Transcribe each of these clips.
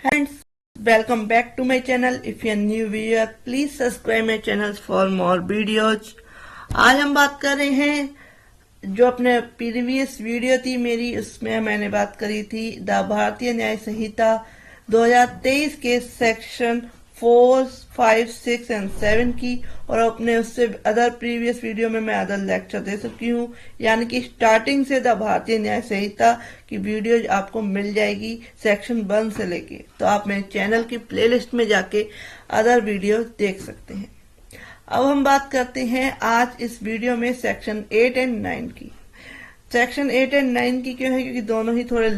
Friends, welcome back to my channel. If you are new viewer, please subscribe my channel for more videos. आज हम बात कर रहे हैं जो अपने प्रीवियस वीडियो थी मेरी, उसमें मैंने बात करी थी द भारतीय न्याय संहिता 2023 के सेक्शन 4, 5, 6 एंड 7 की, और अपने उससे अदर प्रीवियस वीडियो में मैं अदर लेक्चर दे सकती हूँ। यानी कि स्टार्टिंग से द भारतीय न्याय संहिता की वीडियो आपको मिल जाएगी सेक्शन 1 से लेके, तो आप मेरे चैनल की प्लेलिस्ट में जाके अदर वीडियो देख सकते हैं। अब हम बात करते हैं आज इस वीडियो में सेक्शन 8 एंड 9 की। सेक्शन 8 एंड 9 की क्यों है? क्योंकि दोनों ही थोड़े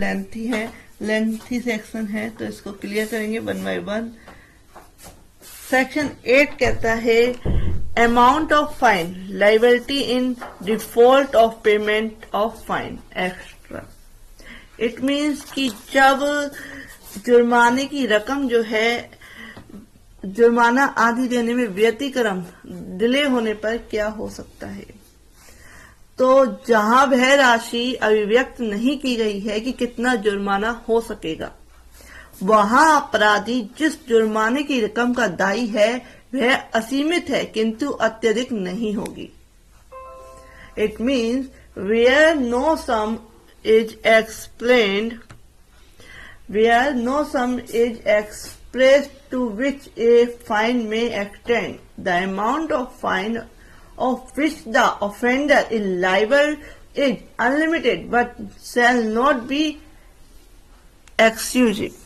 लेंथी सेक्शन है, तो इसको क्लियर करेंगे 1 बाय 1। सेक्शन 8 कहता है amount of fine liability in default of payment of fine extra. It means कि जब जुर्माने की रकम जो है, जुर्माना आदि देने में व्यतिक्रम डिले होने पर क्या हो सकता है। तो जहां वह राशि अभिव्यक्त नहीं की गई है कि कितना जुर्माना हो सकेगा, वहां अपराधी जिस जुर्माने की रकम का दायी है वह असीमित है किंतु अत्यधिक नहीं होगी। It means where no sum is explained, where no sum is expressed to which a fine may extend, the amount of fine of which the offender is liable is unlimited but shall not be excessive।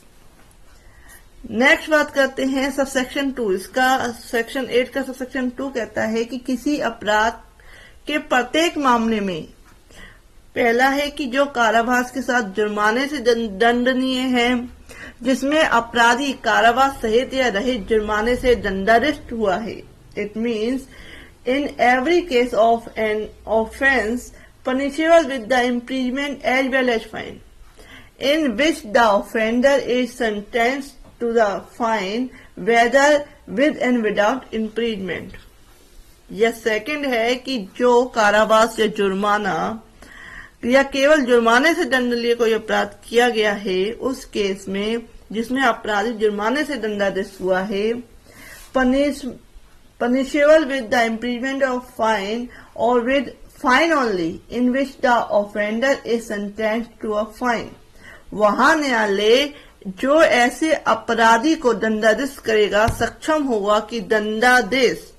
Next बात करते हैं subsection 2। इसका section 8 का subsection 2 कहता है कि किसी अपराध के प्रत्येक मामले में, पहला है कि जो कारावास के साथ जुर्माने से दंडनीय है, जिसमें अपराधी कारावास सहित या रहित जुर्माने से दंडारिष्ट हुआ है। It means in every case of an offence punishable with the imprisonment as well as fine, in which the offender is sentenced to the fine whether with and without imprisonment। यह सेकंड है कि जो कारावास या जुर्माना या केवल जुर्माने से दंडनीय कोई अपराध किया गया है, उस केस में जिसमें अपराधी जुर्माने से दंडादेश हुआ है, punishable with the imprisonment of fine or with fine only, in which the offender is sentenced to a fine। वहां न्यायालय जो ऐसे अपराधी को दंडादेश करेगा सक्षम होगा कि दंडादेश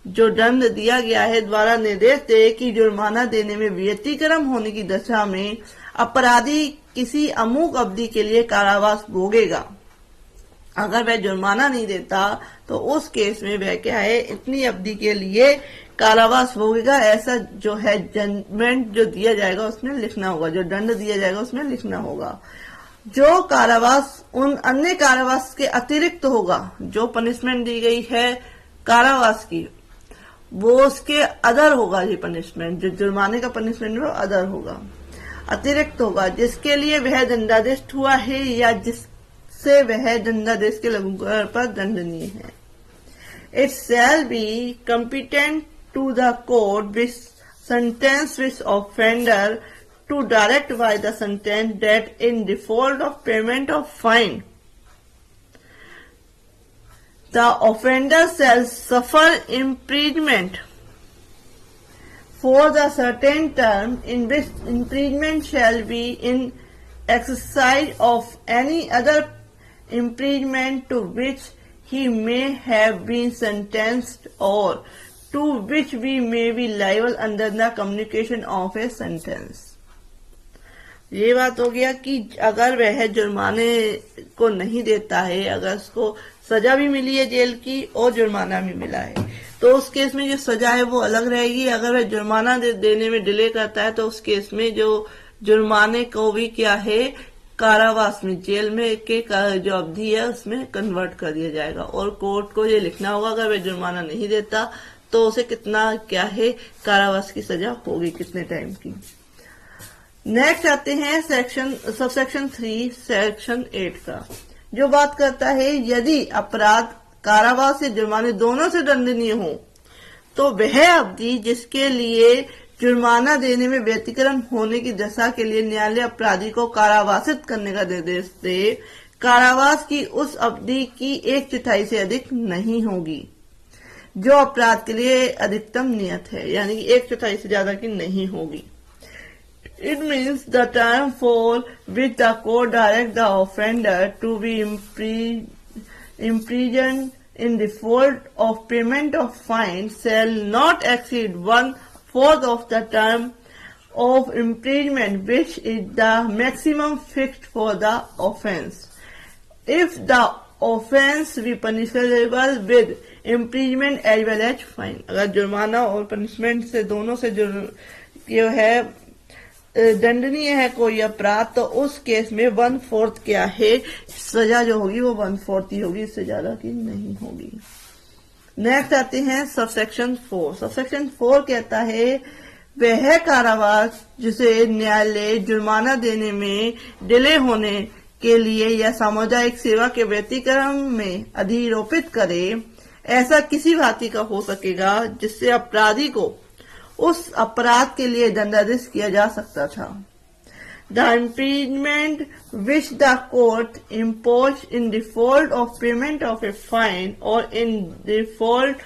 जो दंड दिया गया है द्वारा निर्देश दे कि जुर्माना देने में व्यतिक्रम होने की दशा में अपराधी किसी अमुक अवधि के लिए कारावास भोगेगा। अगर वह जुर्माना नहीं देता तो उस केस में वह क्या है, इतनी अवधि के लिए कारावास भोगेगा। ऐसा जो है जजमेंट जो दिया जाएगा उसमें लिखना होगा, जो दंड दिया जाएगा उसमें लिखना होगा। जो कारावास उन अन्य कारावास के अतिरिक्त होगा, जो पनिशमेंट दी गई है कारावास की, वो उसके अदर होगा। ये पनिशमेंट जो जुर्माने का पनिशमेंट वो अदर होगा, अतिरिक्त होगा, जिसके लिए वह दंडादेश हुआ है या जिस से वह दंडादेश के लागू पर दंडनीय है। It shall be competent to the court which sentence which offender to direct by the sentence that in default of payment of fine the offender shall suffer imprisonment for the certain term in which imprisonment shall be in exercise of any other imprisonment to which he may have been sentenced or to which we may be liable under the commutation of a sentence। ये बात हो गया कि अगर वह जुर्माने को नहीं देता है, अगर उसको सजा भी मिली है जेल की और जुर्माना भी मिला है, तो उस केस में जो सजा है वो अलग रहेगी। अगर वह जुर्माना देने में डिले करता है तो उस केस में जो जुर्माने को भी क्या है, कारावास में, जेल में के जो अवधि है उसमें कन्वर्ट कर दिया जाएगा। और कोर्ट को ये लिखना होगा अगर वह जुर्माना नहीं देता तो उसे कितना क्या है कारावास की सजा होगी, कितने टाइम की। नेक्स्ट आते हैं सबसेक्शन 3 सेक्शन 8 का, जो बात करता है यदि अपराध कारावास या जुर्माने दोनों से दंडनीय हो तो वह अवधि जिसके लिए जुर्माना देने में व्यतिक्रम होने की दशा के लिए न्यायालय अपराधी को कारावासित करने का निर्देश दे, कारावास की उस अवधि की 1/4 से अधिक नहीं होगी जो अपराध के लिए अधिकतम नियत है, यानी कि 1/4 से ज्यादा की नहीं होगी। It means the term for which the court directs the offender to be imprisoned in default of payment of fine shall not exceed 1/4 of the term of imprisonment, which is the maximum fixed for the offence. If the offence be punishable with imprisonment as well as fine, अगर जुर्माना और punishment से दोनों से जो है दंडनीय है कोई अपराध, तो उस केस में 1/4 क्या है, सजा जो होगी वो 1/4 ही होगी, इससे ज्यादा की नहीं होगी। नेक्स्ट आते हैं सबसेक्शन 4। सबसेक्शन 4 कहता है वह कारावास जिसे न्यायालय जुर्माना देने में डिले होने के लिए या सामुदायिक सेवा के व्यतिक्रम में अधिरोपित करे, ऐसा किसी भांति का हो सकेगा जिससे अपराधी को उस अपराध के लिए दंडादेश किया जा सकता था। The imprisonment which the court imposed in default of payment of a fine or in default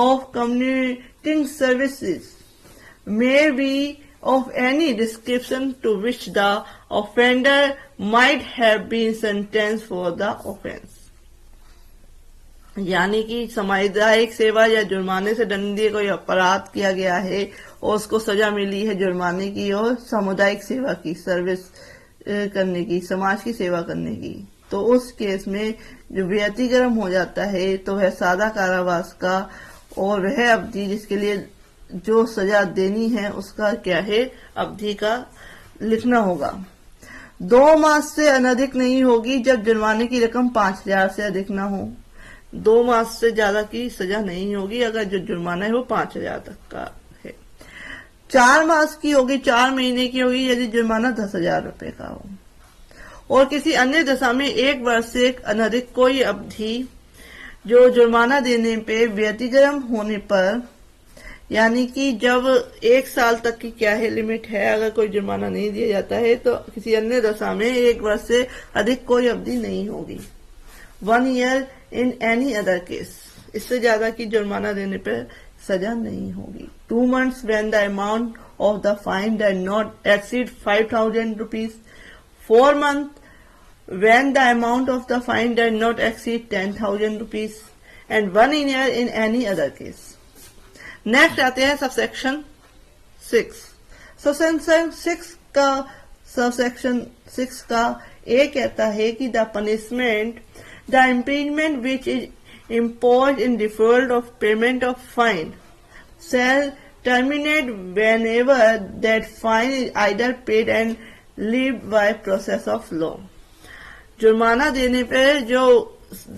of commuting services may be of any description to which the offender might have been sentenced for the offence. यानी कि सामुदायिक सेवा या जुर्माने से दंडनीय कोई अपराध किया गया है और उसको सजा मिली है जुर्माने की और सामुदायिक सेवा की, सर्विस करने की, समाज की सेवा करने की, तो उस केस में जो व्यतिक्रम हो जाता है तो वह सादा कारावास का और वह अवधि जिसके लिए जो सजा देनी है उसका क्या है, अवधि का लिखना होगा। 2 मास से अनधिक नहीं होगी जब जुर्माने की रकम 5,000 से अधिक न हो। 2 मास से ज्यादा की सजा नहीं होगी अगर जो जुर्माना है वो 5,000 तक का है। 4 मास की होगी, 4 महीने की होगी यदि जुर्माना 10,000 रुपए का हो, और किसी अन्य दशा में 1 वर्ष से अनधिक कोई अवधि जो जुर्माना देने पे व्यतिक्रम होने पर, यानी कि जब 1 साल तक की क्या है लिमिट है, अगर कोई जुर्माना नहीं दिया जाता है तो किसी अन्य दशा में 1 वर्ष से अधिक कोई अवधि नहीं होगी। 1 year in any other case, इससे ज्यादा की जुर्माना देने पर सजा नहीं होगी। 2 months when the amount of the fine does not exceed 5,000 rupees. 4 months when the amount of the fine does not exceed 10,000 rupees, and 1 year in any other case. Next आते हैं सबसेक्शन 6। सबसेक्शन 6 का ए कहता है कि the punishment The imprisonment which is imposed in default of payment of fine shall terminate whenever that fine is either paid and levied by process of law. जुर्माना देने पर जो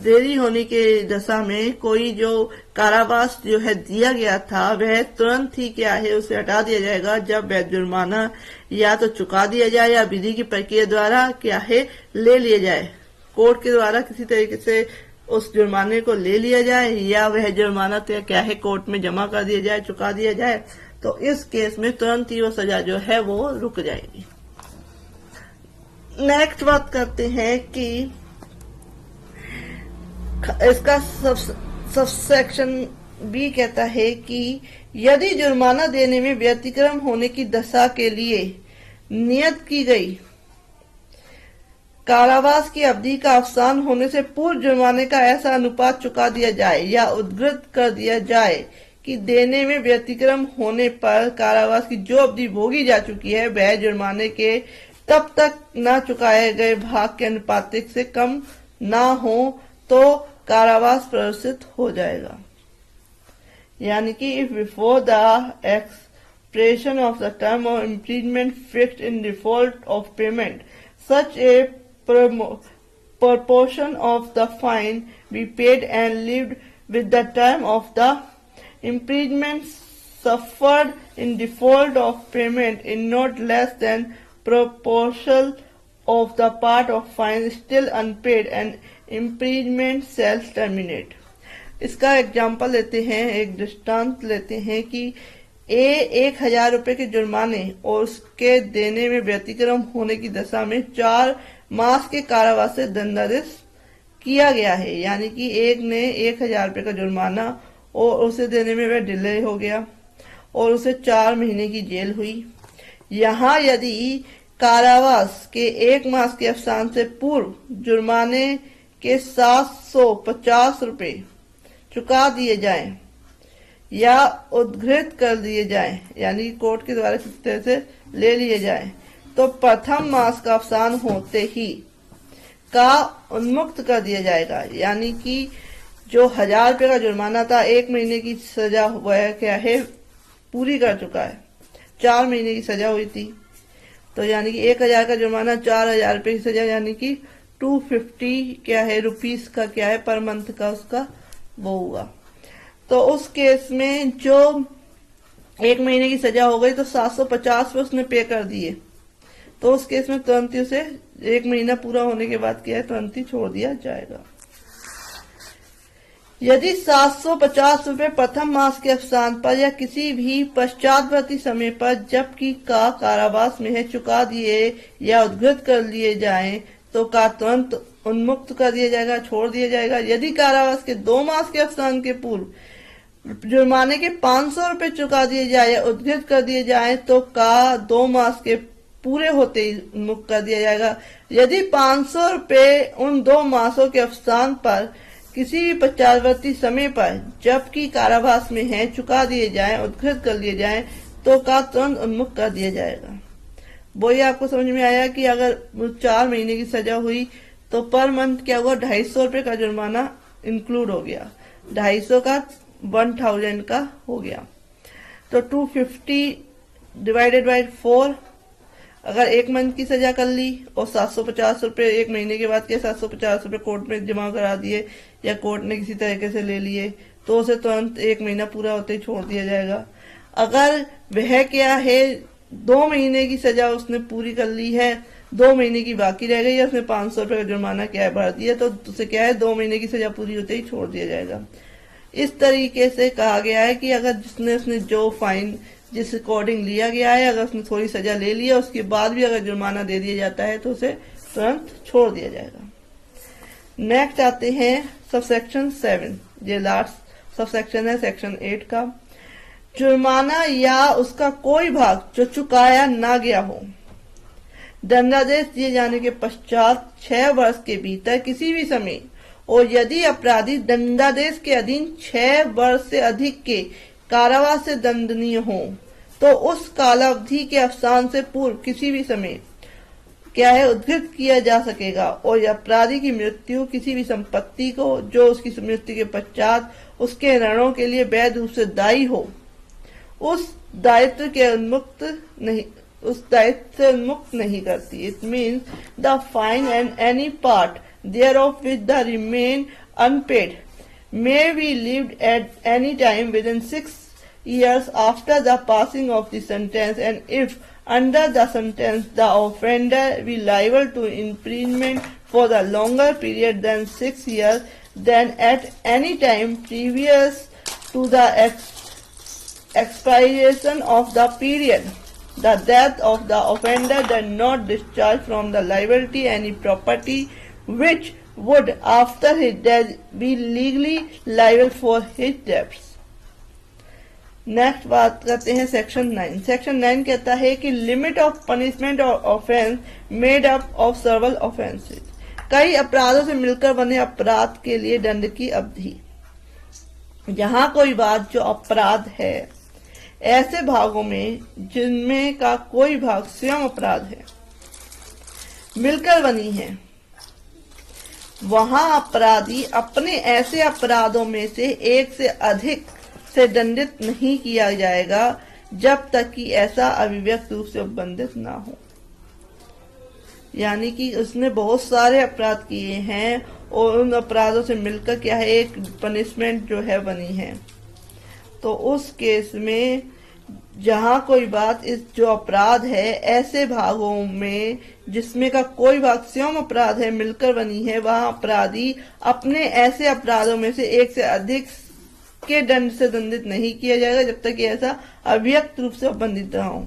देरी होने के दशा में कोई जो कारावास जो है दिया गया था वह तुरंत ही क्या है उसे हटा दिया जाएगा जब वह जुर्माना या तो चुका दिया जाए या विधि की प्रक्रिया द्वारा क्या है ले लिया जाए, कोर्ट के द्वारा किसी तरीके से उस जुर्माने को ले लिया जाए या वह जुर्माना तो क्या है कोर्ट में जमा कर दिया जाए, चुका दिया जाए, तो इस केस में तुरंत ही वो सजा जो है वो रुक जाएगी। नेक्स्ट बात करते हैं कि इसका सबसेक्शन बी कहता है कि यदि जुर्माना देने में व्यतिक्रम होने की दशा के लिए नियत की गई कारावास की अवधि का अवसान होने से पूर्व जुर्माने का ऐसा अनुपात चुका दिया जाए या उद्धृत कर दिया जाए कि देने में व्यतिक्रम होने पर कारावास की जो अवधि भोगी जा चुकी है वह जुर्माने के तब तक न चुकाए गए भाग के अनुपातिक से कम ना हो तो कारावास प्रदर्शित हो जाएगा। यानी कि if before the expression of the term of imprisonment fixed in default of payment such A proportion of the fine be paid and lived with the term of the imprisonment suffered in default of payment in not less than proportion of the part of fine still unpaid and imprisonment shall terminate. इसका example लेते हैं, एक दृष्टांत लेते हैं कि ए 1,000 रुपए के जुर्माने और उसके देने में व्यतिक्रम होने की दशा में 4 मास के कारावास से दंडादेश किया गया है। यानी कि एक ने 1000 रुपये का जुर्माना और उसे देने में वह डिले हो गया और उसे 4 महीने की जेल हुई। यहाँ यदि कारावास के 1 मास के अवसान से पूर्व जुर्माने के 750 रुपये चुका दिए जाएं या उद्धृत कर दिए जाएं, यानी कोर्ट के द्वारा किसी तरह से ले लिए जाएं, तो प्रथम मास का अवसान होते ही का उन्मुक्त कर दिया जाएगा। यानी कि जो 1000 रुपये का जुर्माना था, 1 महीने की सजा वह क्या है पूरी कर चुका है, 4 महीने की सजा हुई थी, तो यानी कि 1000 का जुर्माना, 4000 रुपये की सजा, यानी कि 250 क्या है रुपीस का क्या है पर मंथ का उसका वो हुआ। तो उस केस में जो 1 महीने की सजा हो गई तो 750 रुपये उसने पे कर दिए, तो उस केस में तुरंत ही उसे 1 महीना पूरा होने के बाद क्या है तुरंत ही छोड़ दिया जाएगा। यदि 750 रुपये प्रथम मास के अवसान पर या किसी भी पश्चातवर्ती समय पर जबकि का कारावास में है चुका दिए या उद्धृत कर लिए जाएं तो का तुरंत उन्मुक्त कर दिया जाएगा, छोड़ दिया जाएगा। यदि कारावास के 2 मास के अवसान के पूर्व जुर्माने के 500 रुपये चुका दिए जाए या उद्धृत कर दिए जाए तो का 2 मास के पूरे होते ही उन्मुक्त कर दिया जाएगा। यदि 500 रुपये उन 2 मासों के अवसान पर किसी भी पश्चातवर्ती समय पर जबकि कारावास में है चुका दिए जाएं, उद्धृत कर लिए जाएं तो का तुरंत उन्मुक्त कर दिया जाएगा। वही आपको समझ में आया कि अगर 4 महीने की सजा हुई तो पर मंथ क्या हुआ, 250 रुपये का जुर्माना इंक्लूड हो गया, 250 का 1000 का हो गया, तो 250 डिवाइडेड बाई 4, अगर 1 मंथ की सजा कर ली और 750 रुपये 1 महीने के बाद के 750 रुपये कोर्ट में जमा करा दिए या कोर्ट ने किसी तरीके से ले लिए तो उसे तुरंत 1 महीना पूरा होते ही छोड़ दिया जाएगा। अगर वह क्या है 2 महीने की सजा उसने पूरी कर ली है, 2 महीने की बाकी रह गई है, उसने 500 रुपये का जुर्माना क्या है भर दिया, तो उसे क्या है 2 महीने की सजा पूरी होते ही छोड़ दिया जाएगा। इस तरीके से कहा गया है कि अगर उसने जो फाइन जिस अकॉर्डिंग लिया गया है, अगर उसने थोड़ी सजा ले ली है उसके बाद भी अगर जुर्माना दे दिया जाता है तो उसे तुरंत छोड़ दिया जाएगा। नेक्स्ट आते हैं सबसेक्शन 7, ये लास्ट सबसेक्शन है सेक्शन 8 का। जुर्माना या उसका कोई भाग जो चुकाया ना गया हो, दंडादेश दिए जाने के पश्चात 6 वर्ष के भीतर किसी भी समय और यदि अपराधी दंडादेश के अधीन 6 वर्ष से अधिक के कारावास से दंडनीय हो तो उस कालावधि के अवसान से पूर्व किसी भी समय क्या है उद्धृत किया जा सकेगा और अपराधी की मृत्यु किसी भी संपत्ति को जो उसकी मृत्यु के पश्चात उसके ऋणों के लिए वैध रूप से दायी हो उस दायित्व से उन्मुक्त नहीं करती। It means the fine and any part thereof which the remain unpaid may be lived at any time within 6 years after the passing of the sentence, and if under the sentence the offender be liable to imprisonment for the longer period than 6 years, then at any time previous to the expiration of the period, the death of the offender does not discharge from the liability any property which would after his death be legally liable for his debts. Next बात करते हैं section 9। Section 9 कहता है कि limit of punishment और offence made up of सर्वल offences, कई अपराधों से मिलकर बने अपराध के लिए दंड की अवधि। यहाँ कोई बात जो अपराध है ऐसे भागों में जिनमें का कोई भाग स्वयं अपराध है मिलकर बनी है, वहां अपराधी अपने ऐसे अपराधों में से एक से अधिक से दंडित नहीं किया जाएगा जब तक कि ऐसा अभिव्यक्त रूप से उपबंधित ना हो। यानी कि उसने बहुत सारे अपराध किए हैं और उन अपराधों से मिलकर क्या है एक पनिशमेंट जो है बनी है, तो उस केस में जहां कोई बात इस जो अपराध है ऐसे भागों में जिसमें का कोई भाग स्वयं अपराध है मिलकर बनी है, वहां अपराधी अपने ऐसे अपराधों में से एक से अधिक के दंड से दंडित नहीं किया जाएगा जब तक कि ऐसा अव्यक्त रूप से उपबंधित ना हो।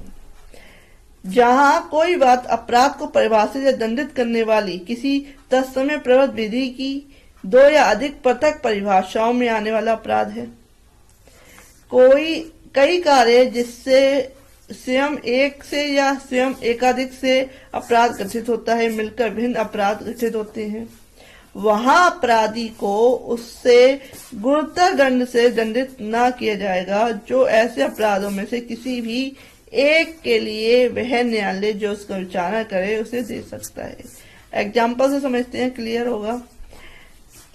जहां कोई बात अपराध को परिभाषित या दंडित करने वाली किसी तत्समय प्रवृत्त विधि की दो या अधिक पृथक परिभाषाओं में आने वाला अपराध है। कई कार्य जिससे स्वयं एक से या स्वयं एकाधिक से अपराध गठित होता है मिलकर भिन्न अपराध गठित होते हैं, वहां अपराधी को उससे गुरुतर दंड से दंडित न किया जाएगा जो ऐसे अपराधों में से किसी भी एक के लिए वह न्यायालय जो उसका विचारणा करे उसे दे सकता है। एग्जाम्पल से समझते हैं, क्लियर होगा।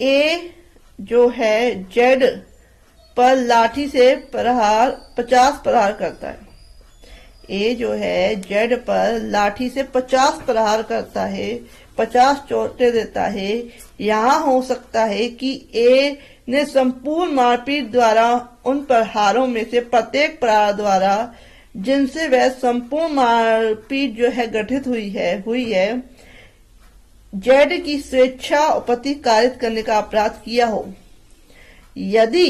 ए जो है जेड पर लाठी से 50 प्रहार करता है। ए जो है जेड पर लाठी से 50 प्रहार करता है, 50 चोटें देता है। यहाँ हो सकता है कि ए ने संपूर्ण मारपीट द्वारा उन प्रहारों में से प्रत्येक प्रहार द्वारा जिनसे वह संपूर्ण मारपीट जो है गठित हुई है जेड की स्वेच्छा उपपत्ति कारित करने का अपराध किया हो। यदि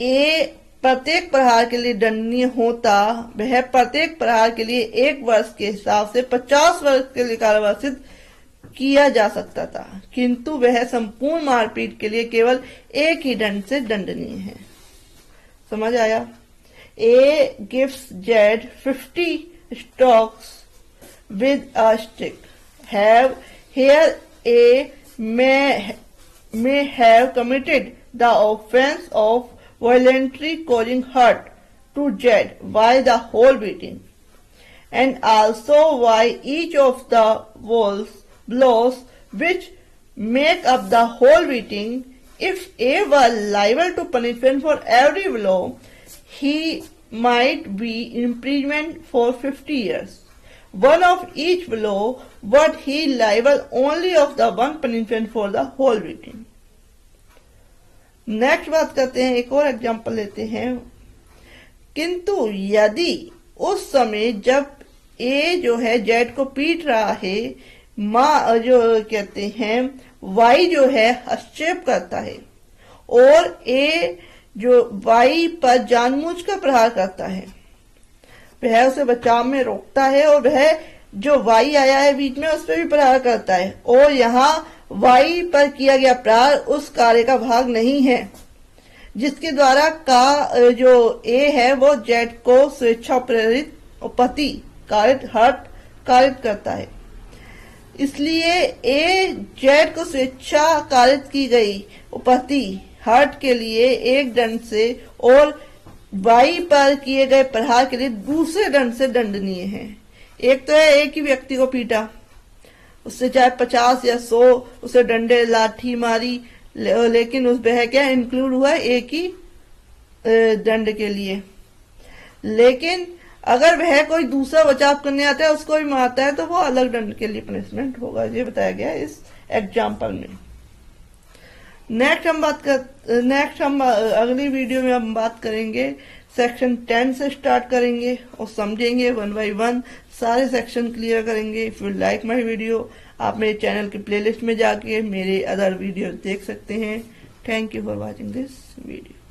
ए प्रत्येक प्रहार के लिए दंडनीय होता, वह प्रत्येक प्रहार के लिए 1 वर्ष के हिसाब से 50 वर्ष के लिए कारावासित किया जा सकता था, किंतु वह संपूर्ण मारपीट के लिए केवल एक ही दंड से दंडनीय है। समझ आया? A gives Z 50 strokes with a stick. Here A may have committed the offense of violently causing hurt to Z by the whole beating, and also by each of the blows which make up the whole beating. If A were liable to punishment for every blow, he might be imprisoned for 50 years. One of each blow, but he liable only of the one punishment for the whole beating. Next बात करते हैं, एक और example लेते हैं। किंतु यदि उस समय जब ए जो है जेड को पीट रहा है, माँ जो कहते हैं वाई जो है हस्तक्षेप करता है और ए जो वाई पर जानबूझकर प्रहार करता है, वह उसे बचाव में रोकता है और वह जो वाई आया है बीच में उस पर भी प्रहार करता है, और यहाँ वाई पर किया गया प्रहार उस कार्य का भाग नहीं है जिसके द्वारा का जो ए है वो जेड को स्वेच्छा प्रेरित उपपत्ति कारित करता है। इसलिए ए जेड को स्वेच्छा कारित की गई उपपत्ति हर्ट के लिए एक दंड से और वाई पर किए गए प्रहार के लिए दूसरे दंड से दंडनीय है। एक तो है एक ही व्यक्ति को पीटा, उससे चाहे 50 या 100 उसे डंडे लाठी मारी, लेकिन उस वह क्या इंक्लूड हुआ एक ही दंड के लिए। लेकिन अगर वह कोई दूसरा बचाव करने आता है उसको भी मारता है तो वो अलग दंड के लिए पनिशमेंट होगा, ये बताया गया इस एग्जाम्पल में। नेक्स्ट हम अगली वीडियो में हम बात करेंगे सेक्शन 10 से स्टार्ट करेंगे और समझेंगे 1 by 1 सारे सेक्शन क्लियर करेंगे। If you like my video, आप मेरे चैनल की प्लेलिस्ट में जाके मेरे अदर वीडियो देख सकते हैं। Thank you for watching this video.